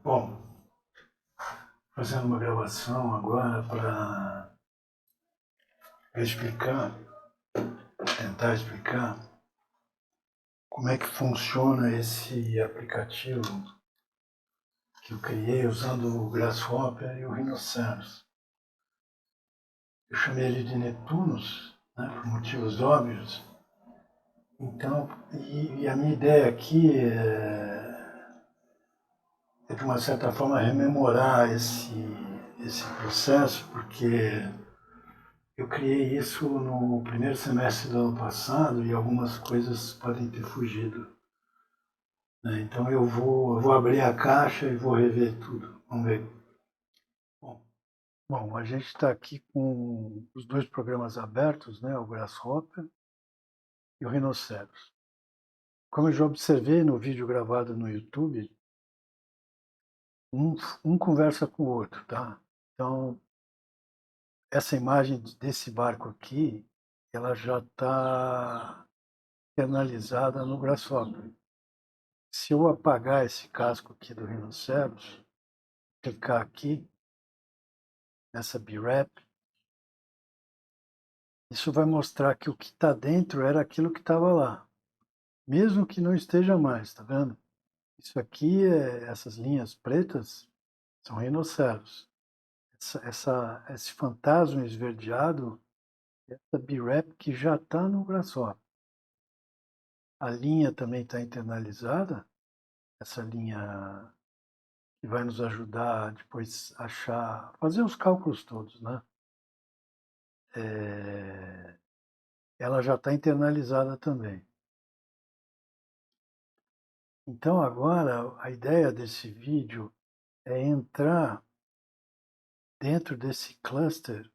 Bom, fazendo uma gravação agora para explicar, tentar explicar como é que funciona esse aplicativo que eu criei usando o Grasshopper e o Rhinoceros. Eu chamei ele de Netunos, né, por motivos óbvios. Então, e a minha ideia aqui é de uma certa forma rememorar esse processo, porque eu criei isso no primeiro semestre do ano passado e algumas coisas podem ter fugido, né? Então eu vou abrir a caixa e vou rever tudo. Vamos ver. Bom, bom, a gente está aqui com os dois programas abertos, né? O Grasshopper e o Rhinoceros. Como eu já observei no vídeo gravado no YouTube, um conversa com o outro, tá? Então, essa imagem desse barco aqui, ela já está internalizada no Grasshopper. Se eu apagar esse casco aqui do rinoceros, clicar aqui nessa BRAP, isso vai mostrar que o que está dentro era aquilo que estava lá, mesmo que não esteja mais, tá vendo? Isso aqui, essas linhas pretas, são rinoceros. Esse fantasma esverdeado é essa BRAP que já está no Grasshopper. A linha também está internalizada, essa linha que vai nos ajudar a depois achar, fazer os cálculos todos, né? Ela já está internalizada também. Então agora a ideia desse vídeo é entrar dentro desse cluster,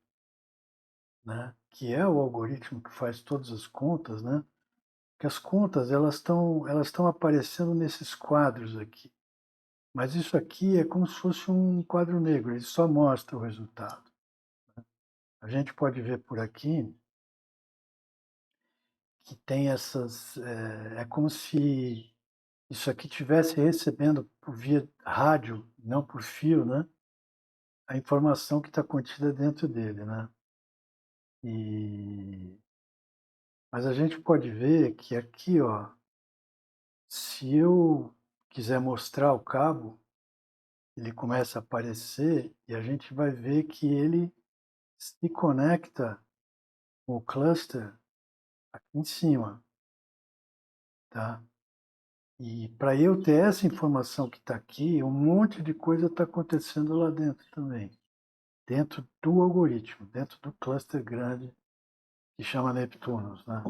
né? Que é o algoritmo que faz todas as contas, né? Que as contas elas estão aparecendo nesses quadros aqui. Mas isso aqui é como se fosse um quadro negro, ele só mostra o resultado. A gente pode ver por aqui que tem essas. É como se isso aqui estivesse recebendo por via rádio, não por fio, né? A informação que está contida dentro dele, né? E... Mas a gente pode ver que aqui, ó, se eu quiser mostrar o cabo, ele começa a aparecer e a gente vai ver que ele se conecta com o cluster aqui em cima, tá? E para eu ter essa informação que está aqui, um monte de coisa está acontecendo lá dentro também, dentro do algoritmo, dentro do cluster grande que chama Neptunos, né?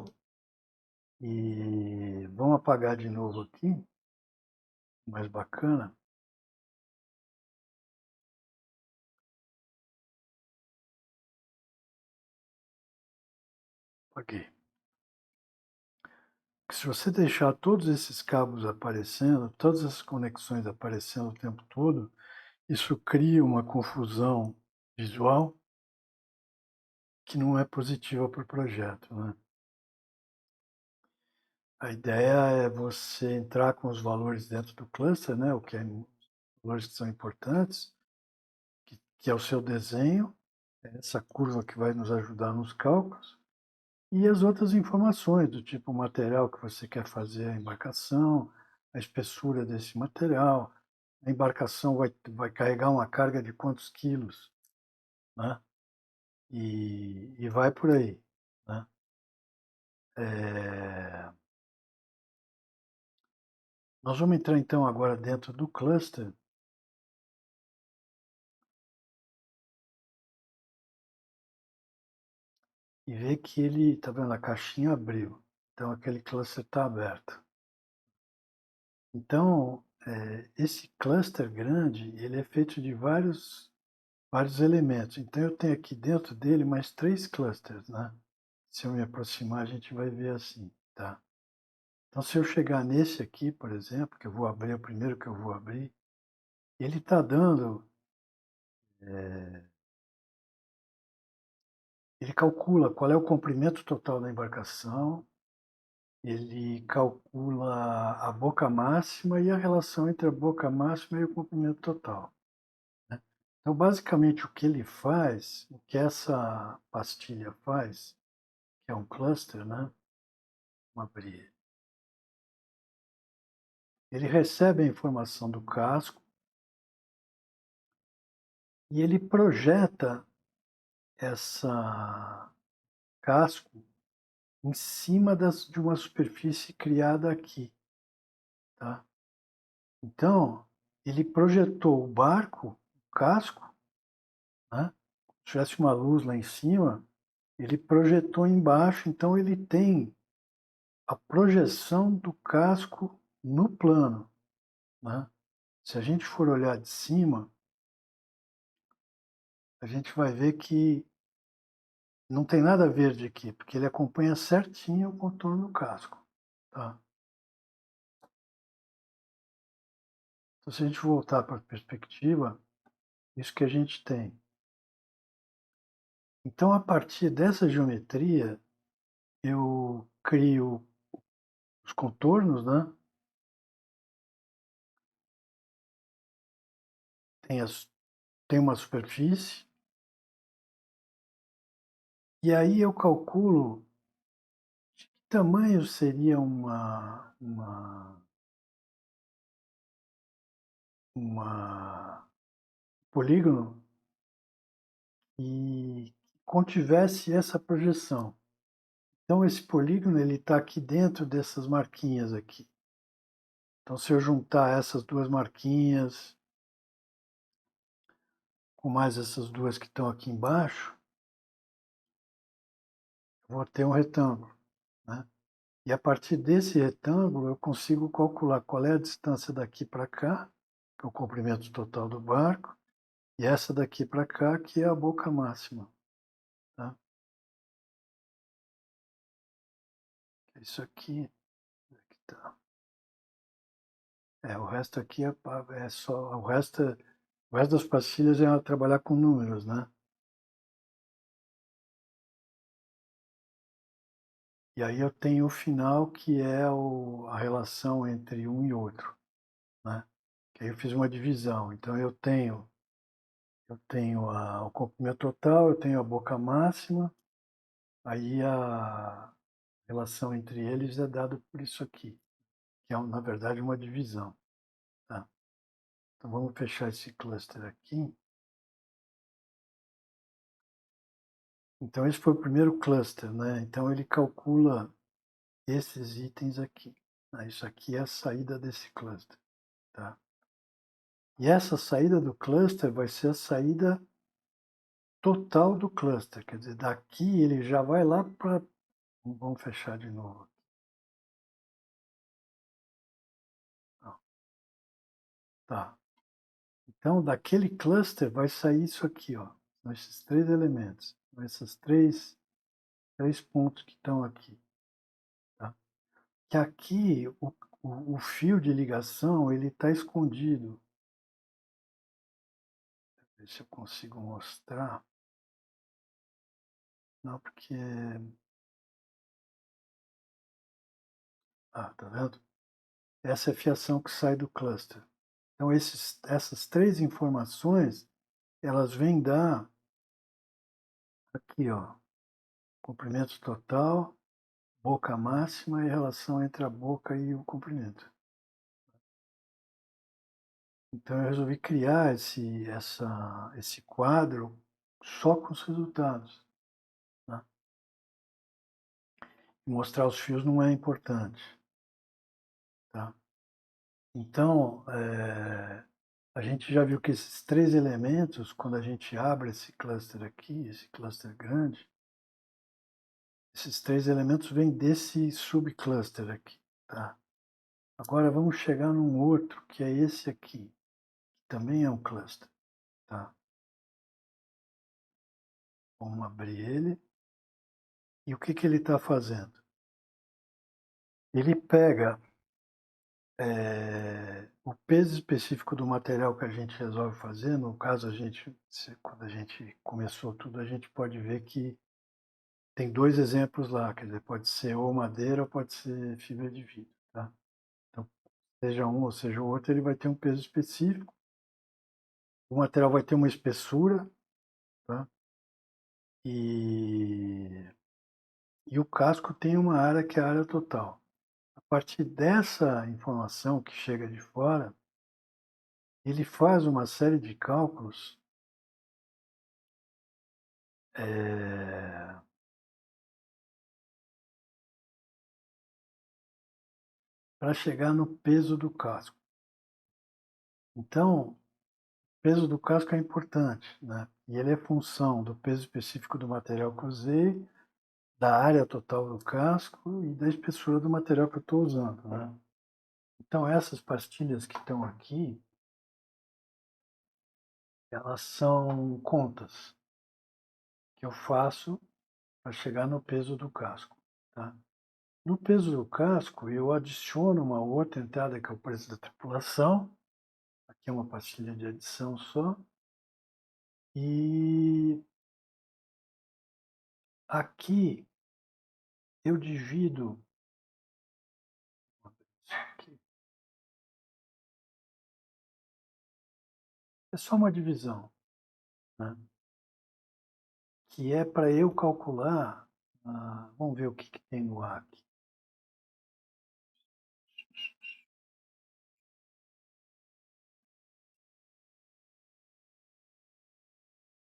E vamos apagar de novo aqui, mais bacana. Apaguei. Se você deixar todos esses cabos aparecendo, todas essas conexões aparecendo o tempo todo, isso cria uma confusão visual que não é positiva para o projeto, né? A ideia é você entrar com os valores dentro do cluster, né? O que é valores que são importantes, que é o seu desenho, essa curva que vai nos ajudar nos cálculos, e as outras informações, do tipo o material que você quer fazer a embarcação, a espessura desse material, a embarcação vai carregar uma carga de quantos quilos, né? E vai por aí, né? É... Nós vamos entrar então agora dentro do cluster e ver que ele, tá vendo, a caixinha abriu, então aquele cluster está aberto. Então, esse cluster grande, ele é feito de vários elementos. Então, eu tenho aqui dentro dele mais 3 clusters, né? Se eu me aproximar, a gente vai ver assim, tá? Então, se eu chegar nesse aqui, por exemplo, que eu vou abrir, o primeiro que eu vou abrir, ele está dando, ele calcula qual é o comprimento total da embarcação, ele calcula a boca máxima e a relação entre a boca máxima e o comprimento total, né? Então, basicamente, o que ele faz, o que essa pastilha faz, que é um cluster, né? Vamos abrir. Ele recebe a informação do casco e ele projeta essa casco em cima de uma superfície criada aqui, tá? Então, ele projetou o barco, o casco, né? Se tivesse uma luz lá em cima, ele projetou embaixo, então ele tem a projeção do casco no plano, né? Se a gente for olhar de cima, a gente vai ver que não tem nada verde aqui, porque ele acompanha certinho o contorno do casco, tá? Então, se a gente voltar para a perspectiva, isso que a gente tem. Então, a partir dessa geometria, eu crio os contornos, né? Tem, tem uma superfície, e aí eu calculo de que tamanho seria uma polígono e contivesse essa projeção. Então, esse polígono ele está aqui dentro dessas marquinhas aqui. Então, se eu juntar essas duas marquinhas com mais essas duas que estão aqui embaixo, eu vou ter um retângulo, né? E a partir desse retângulo, eu consigo calcular qual é a distância daqui para cá, que é o comprimento total do barco, e essa daqui para cá, que é a boca máxima, tá? Isso aqui, aqui tá. O resto aqui é só, o resto das pastilhas é trabalhar com números, né? E aí eu tenho o final, que é a relação entre um e outro, né? Que aí eu fiz uma divisão. Então eu tenho o comprimento total, eu tenho a boca máxima, aí a relação entre eles é dada por isso aqui, que é, na verdade, uma divisão, tá? Então vamos fechar esse cluster aqui. Então esse foi o primeiro cluster, né? Então ele calcula esses itens aqui, né? Isso aqui é a saída desse cluster, tá? E essa saída do cluster vai ser a saída total do cluster, quer dizer, daqui ele já vai lá para... Vamos fechar de novo. Tá. Então, daquele cluster vai sair isso aqui, ó. São esses três elementos, esses três pontos que estão aqui, tá? Que aqui o fio de ligação ele está escondido. Deixa eu ver se eu consigo mostrar. Não, porque... Ah, tá vendo? Essa é a fiação que sai do cluster. Então, essas três informações, elas vêm dar aqui, ó, comprimento total, boca máxima e relação entre a boca e o comprimento. Então, eu resolvi criar esse quadro só com os resultados, né? Mostrar os fios não é importante, tá? Então, a gente já viu que esses três elementos, quando a gente abre esse cluster aqui, esse cluster grande, esses três elementos vêm desse subcluster aqui, tá? Agora vamos chegar num outro, que é esse aqui, que também é um cluster, tá? Vamos abrir ele. E o que que ele está fazendo? Ele pega o peso específico do material que a gente resolve fazer. No caso, quando a gente começou tudo, a gente pode ver que tem 2 exemplos lá, quer dizer, pode ser ou madeira ou pode ser fibra de vidro, tá? Então, seja um ou seja o outro, ele vai ter um peso específico. O material vai ter uma espessura, tá? E, e o casco tem uma área que é a área total. A partir dessa informação que chega de fora, ele faz uma série de cálculos para chegar no peso do casco. Então, o peso do casco é importante, né? E ele é função do peso específico do material que eu usei, da área total do casco e da espessura do material que eu estou usando, né? Então, essas pastilhas que estão aqui, elas são contas que eu faço para chegar no peso do casco, tá? No peso do casco, eu adiciono uma outra entrada que é o preço da tripulação. Aqui é uma pastilha de adição só. E aqui eu divido. É só uma divisão, né? Que é para eu calcular. Vamos ver o que tem no ar aqui.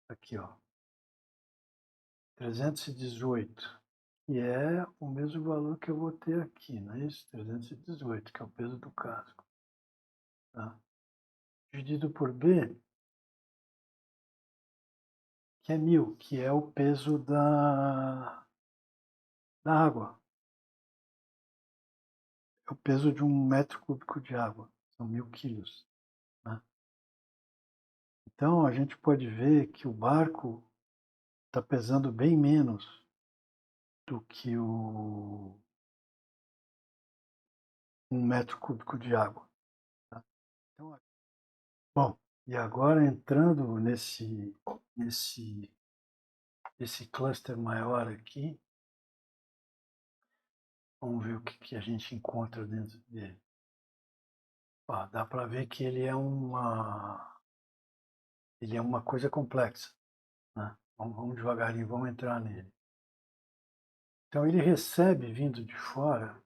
Aqui, ó. 318, que é o mesmo valor que eu vou ter aqui, não é isso? 318, que é o peso do casco. Tá? Dividido por B, que é 1000, que é o peso da água. É o peso de 1 metro cúbico de água. São 1000 quilos. Né? Então, a gente pode ver que o barco está pesando bem menos do que o 1 metro cúbico de água. Tá? Então, bom, e agora entrando nesse cluster maior aqui, vamos ver o que a gente encontra dentro dele. Ó, dá para ver que ele é uma coisa complexa. Né? Vamos devagarinho, vamos entrar nele. Então ele recebe, vindo de fora,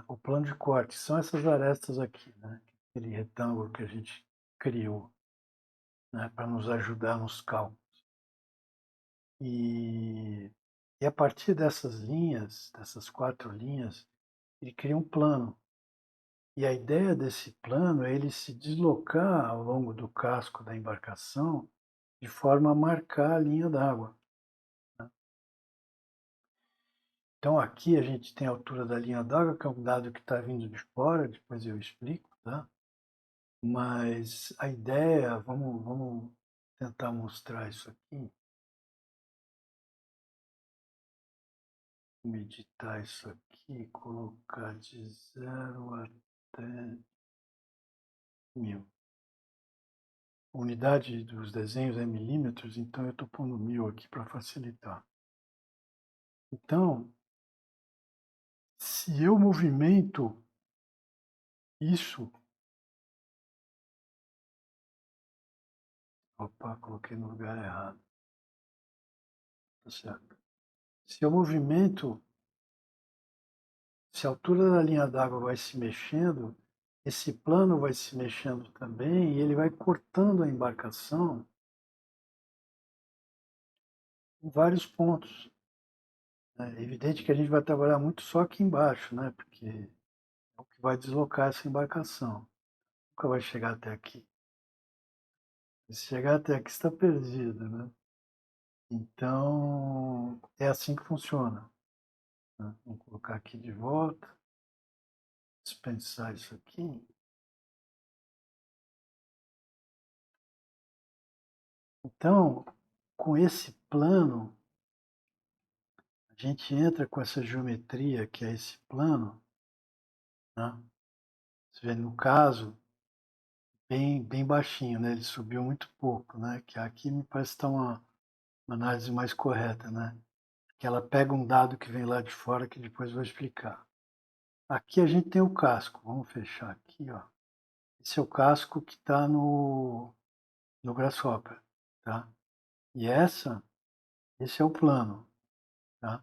o plano de corte. São essas arestas aqui, né? Aquele retângulo que a gente criou, né? Para nos ajudar nos cálculos. E, e a partir dessas linhas, dessas 4 linhas, ele cria um plano. E a ideia desse plano é ele se deslocar ao longo do casco da embarcação de forma a marcar a linha d'água. Né? Então aqui a gente tem a altura da linha d'água, que é um dado que está vindo de fora, depois eu explico, tá? Mas a ideia, vamos tentar mostrar isso aqui, meditar isso aqui, colocar de 0 até 1000. A unidade dos desenhos é milímetros, então eu estou pondo 1000 aqui para facilitar. Então, se eu movimento isso. Opa, coloquei no lugar errado. Tá certo. Se eu movimento, se a altura da linha d'água vai se mexendo, esse plano vai se mexendo também e ele vai cortando a embarcação em vários pontos. É evidente que a gente vai trabalhar muito só aqui embaixo, né? Porque é o que vai deslocar essa embarcação. Nunca vai chegar até aqui. Se chegar até aqui, está perdido, né? Então, é assim que funciona. Né? Vamos colocar aqui de volta, dispensar isso aqui. Então, com esse plano, a gente entra com essa geometria que é esse plano, né? Você vê, no caso, bem baixinho, né? Ele subiu muito pouco, né? Que aqui me parece que está uma análise mais correta, né? Que ela pega um dado que vem lá de fora, que depois eu vou explicar. Aqui a gente tem o casco, vamos fechar aqui, ó. Esse é o casco que está no Grasshopper, tá? E esse é o plano, tá?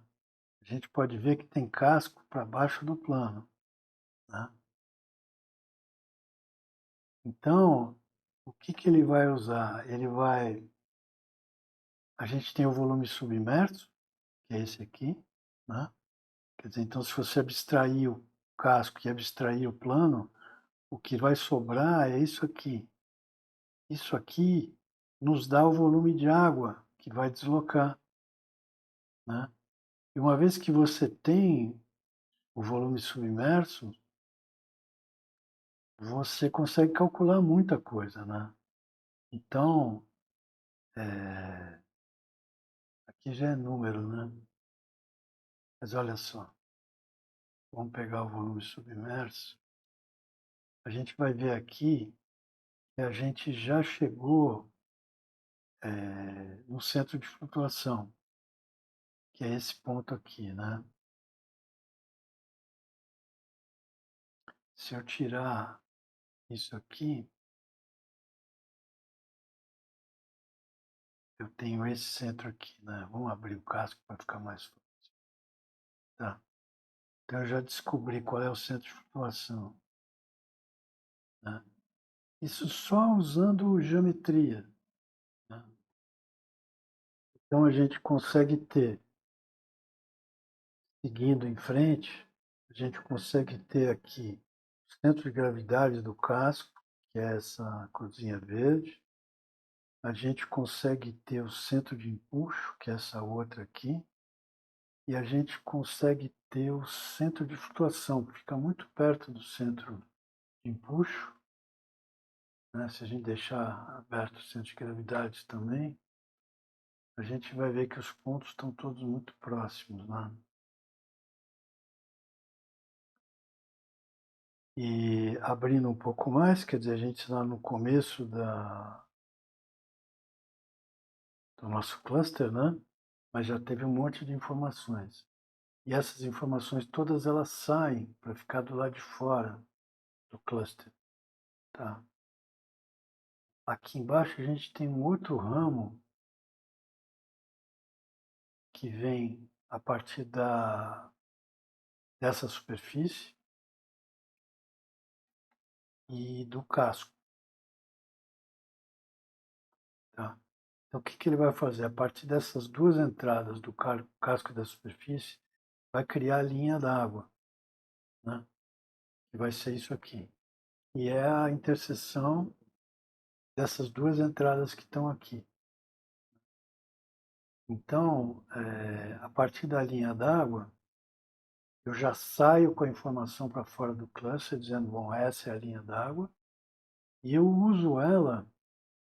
A gente pode ver que tem casco para baixo do plano, tá? Então, o que que ele vai usar? A gente tem o volume submerso, que é esse aqui, né? Quer dizer, então se você abstrair o casco e abstrair o plano, o que vai sobrar é isso aqui. Isso aqui nos dá o volume de água que vai deslocar, né? E uma vez que você tem o volume submerso, você consegue calcular muita coisa, né? Então, aqui já é número, né? Mas olha só, vamos pegar o volume submerso. A gente vai ver aqui que a gente já chegou no centro de flutuação, que é esse ponto aqui, né? Se eu tirar isso aqui, eu tenho esse centro aqui, né? Vamos abrir o casco para ficar mais fácil. Tá. Então eu já descobri qual é o centro de flutuação, né? Isso só usando geometria, né? Então a gente consegue ter, seguindo em frente, a gente consegue ter aqui o centro de gravidade do casco, que é essa corzinha verde. A gente consegue ter o centro de empuxo, que é essa outra aqui, e a gente consegue ter o centro de flutuação, que fica muito perto do centro de empuxo, né? Se a gente deixar aberto o centro de gravidade também, a gente vai ver que os pontos estão todos muito próximos, né? E abrindo um pouco mais, quer dizer, a gente está no começo do nosso cluster, né? Mas já teve um monte de informações. E essas informações todas elas saem para ficar do lado de fora do cluster, tá? Aqui embaixo a gente tem um outro ramo que vem a partir dessa superfície e do casco, tá? Então o que que ele vai fazer? A partir dessas duas entradas do casco e da superfície, vai criar a linha d'água, né? Que vai ser isso aqui. E é a interseção dessas duas entradas que estão aqui. Então, a partir da linha d'água, eu já saio com a informação para fora do cluster, dizendo, bom, essa é a linha d'água, e eu uso ela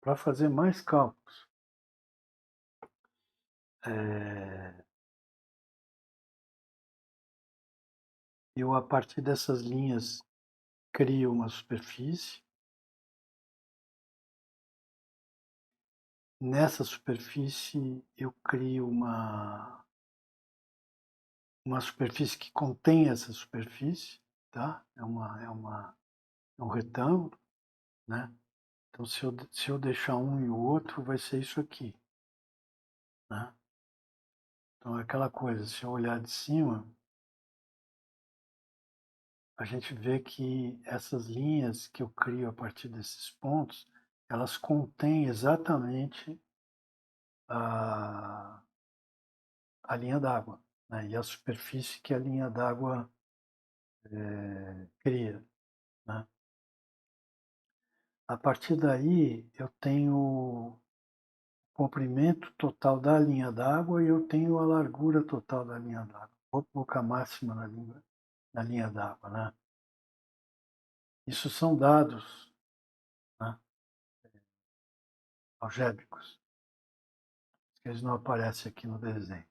para fazer mais cálculos. Eu, a partir dessas linhas, crio uma superfície. Nessa superfície, eu crio uma superfície que contém essa superfície, tá? É um retângulo, né? Então, se eu deixar um e o outro, vai ser isso aqui, né? Então, é aquela coisa, se eu olhar de cima, a gente vê que essas linhas que eu crio a partir desses pontos, elas contêm exatamente a, a linha d'água, né? E a superfície que a linha d'água cria, né? A partir daí, eu tenho o comprimento total da linha d'água e eu tenho a largura total da linha d'água. Vou colocar máxima na linha d'água, né? Isso são dados, né, algébricos, que eles não aparecem aqui no desenho.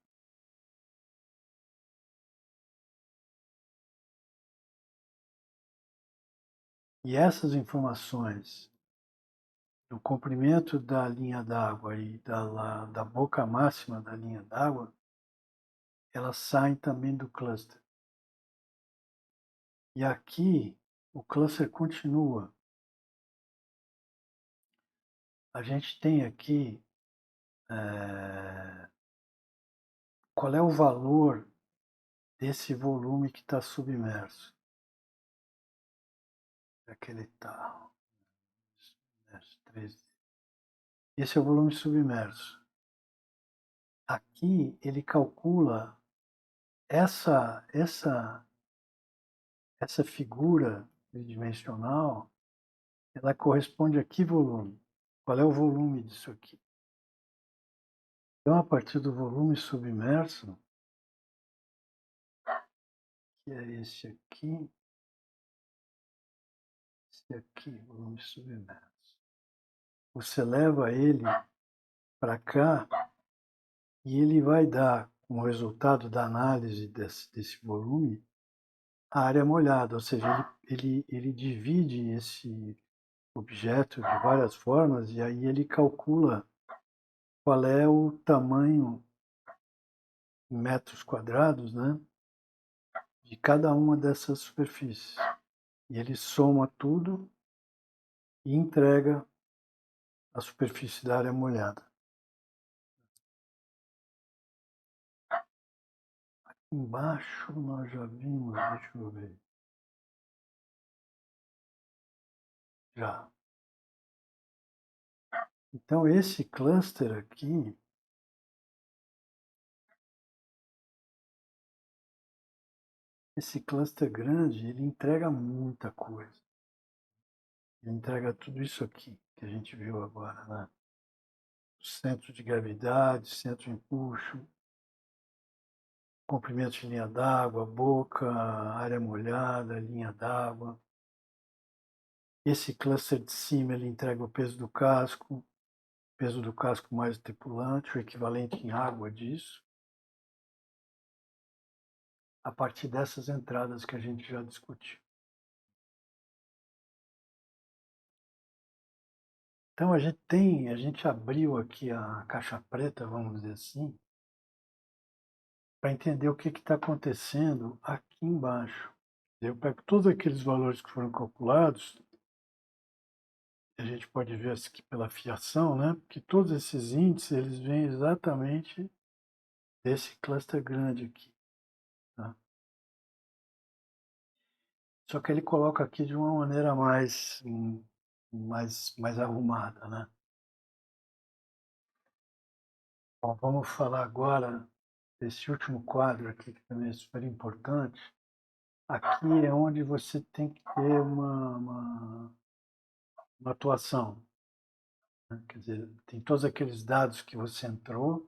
E essas informações do comprimento da linha d'água e da boca máxima da linha d'água, elas saem também do cluster. E aqui o cluster continua. A gente tem aqui qual é o valor desse volume que está submerso. Aquele está. Esse é o volume submerso. Aqui ele calcula essa figura tridimensional, ela corresponde a que volume? Qual é o volume disso aqui? Então, a partir do volume submerso, que é esse aqui, volume submerso, você leva ele para cá e ele vai dar, como resultado da análise desse volume, a área molhada, ou seja, ele divide esse objeto de várias formas e aí ele calcula qual é o tamanho em metros quadrados, né, de cada uma dessas superfícies. E ele soma tudo e entrega a superfície da área molhada. Aqui embaixo nós já vimos, deixa eu ver. Já. Então esse cluster aqui, esse cluster grande, ele entrega muita coisa. Ele entrega tudo isso aqui que a gente viu agora, né? Centro de gravidade, centro de empuxo, comprimento de linha d'água, boca, área molhada, linha d'água. Esse cluster de cima ele entrega o peso do casco mais o tripulante, o equivalente em água disso, a partir dessas entradas que a gente já discutiu. Então a gente abriu aqui a caixa preta, vamos dizer assim, para entender o que está acontecendo aqui embaixo. Eu pego todos aqueles valores que foram calculados, a gente pode ver aqui pela fiação, né? Que todos esses índices eles vêm exatamente desse cluster grande aqui. Tá? Só que ele coloca aqui de uma maneira mais arrumada, né? Bom, vamos falar agora desse último quadro aqui, que também é super importante. Aqui é onde você tem que ter uma atuação. Né? Quer dizer, tem todos aqueles dados que você entrou,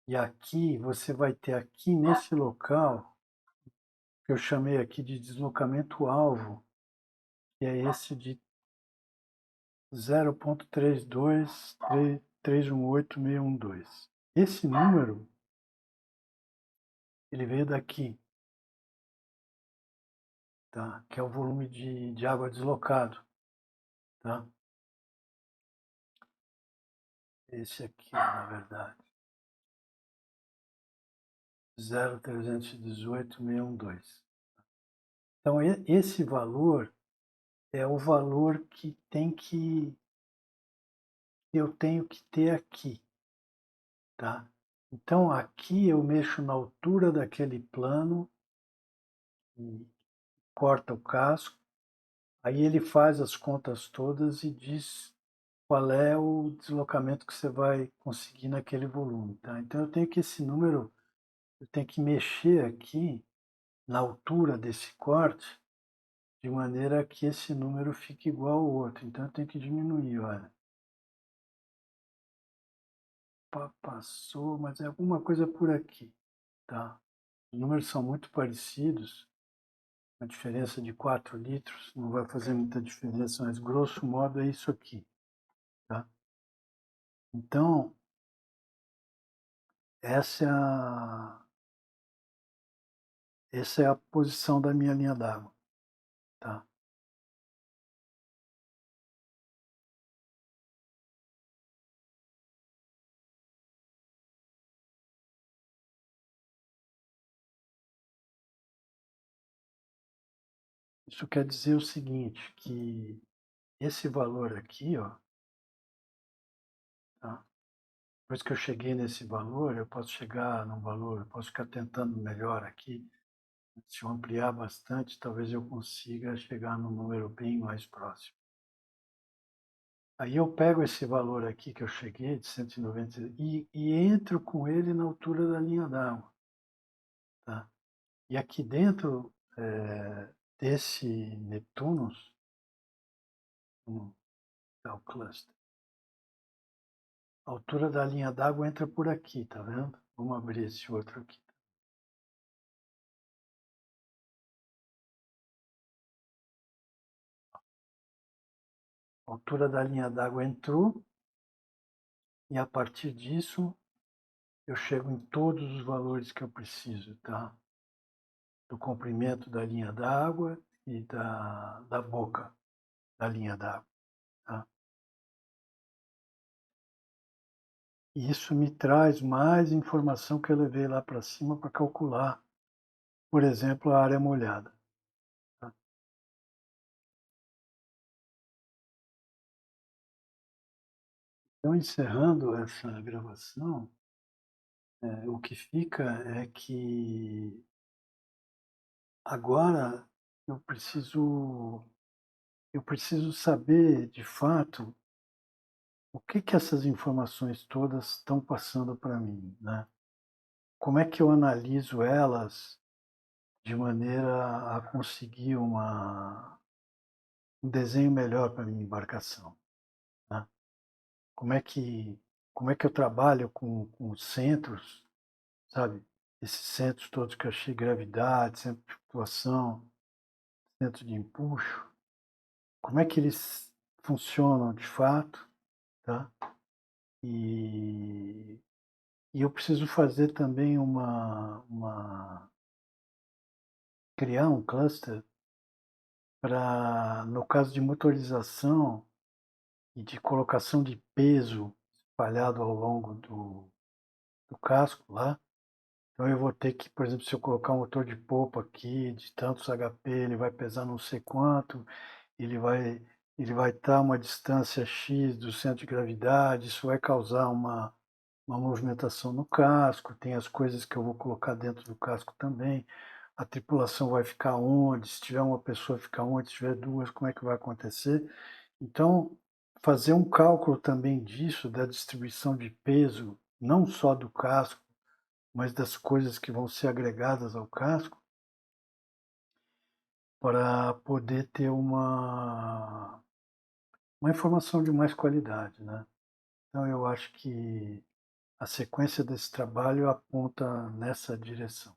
e aqui você vai ter aqui nesse local, que eu chamei aqui de deslocamento-alvo, que é esse de 0.32318.612. Esse número, ele veio daqui, tá? Que é o volume de água deslocado. Tá? Esse aqui, na verdade. 0.318.612. Então, esse valor é o valor que eu tenho que ter aqui. Tá? Então, aqui eu mexo na altura daquele plano, e corta o casco, aí ele faz as contas todas e diz qual é o deslocamento que você vai conseguir naquele volume. Tá? Então, eu tenho que esse número, eu tenho que mexer aqui na altura desse corte, de maneira que esse número fique igual ao outro. Então, eu tenho que diminuir, olha. Passou, mas é alguma coisa por aqui, tá? Os números são muito parecidos, a diferença de 4 litros não vai fazer muita diferença, mas grosso modo é isso aqui, tá? Então, essa é essa é a posição da minha linha d'água, tá? Isso quer dizer o seguinte, que esse valor aqui, ó, tá? Depois que eu cheguei nesse valor, eu posso chegar num valor, eu posso ficar tentando melhor aqui. Se eu ampliar bastante, talvez eu consiga chegar num número bem mais próximo. Aí eu pego esse valor aqui que eu cheguei, de 190, e entro com ele na altura da linha d'água. Tá? E aqui dentro desse Neptunus, tá o cluster, a altura da linha d'água entra por aqui, tá vendo? Vamos abrir esse outro aqui. A altura da linha d'água entrou, e a partir disso eu chego em todos os valores que eu preciso, tá? Do comprimento da linha d'água e da boca da linha d'água, tá? E isso me traz mais informação que eu levei lá para cima para calcular, por exemplo, a área molhada. Tá? Então, encerrando essa gravação, o que fica é que agora eu preciso, eu preciso saber, de fato, o que que essas informações todas estão passando para mim, né? Como é que eu analiso elas de maneira a conseguir um desenho melhor para a minha embarcação, né? Como é que, como é que eu trabalho com centros, sabe? Esses centros todos que eu achei, gravidade, centro de flutuação, centro de empuxo, como é que eles funcionam de fato, tá? E, e eu preciso fazer também criar um cluster para, no caso de motorização e de colocação de peso espalhado ao longo do casco lá. Então eu vou ter que, por exemplo, se eu colocar um motor de polpa aqui de tantos HP, ele vai pesar não sei quanto, ele vai ele vai estar a uma distância X do centro de gravidade, isso vai causar uma movimentação no casco, tem as coisas que eu vou colocar dentro do casco também, a tripulação vai ficar onde, se tiver uma pessoa ficar onde, se tiver duas, como é que vai acontecer. Então, fazer um cálculo também disso, da distribuição de peso, não só do casco, mas das coisas que vão ser agregadas ao casco, para poder ter uma informação de mais qualidade, né? Então, eu acho que a sequência desse trabalho aponta nessa direção.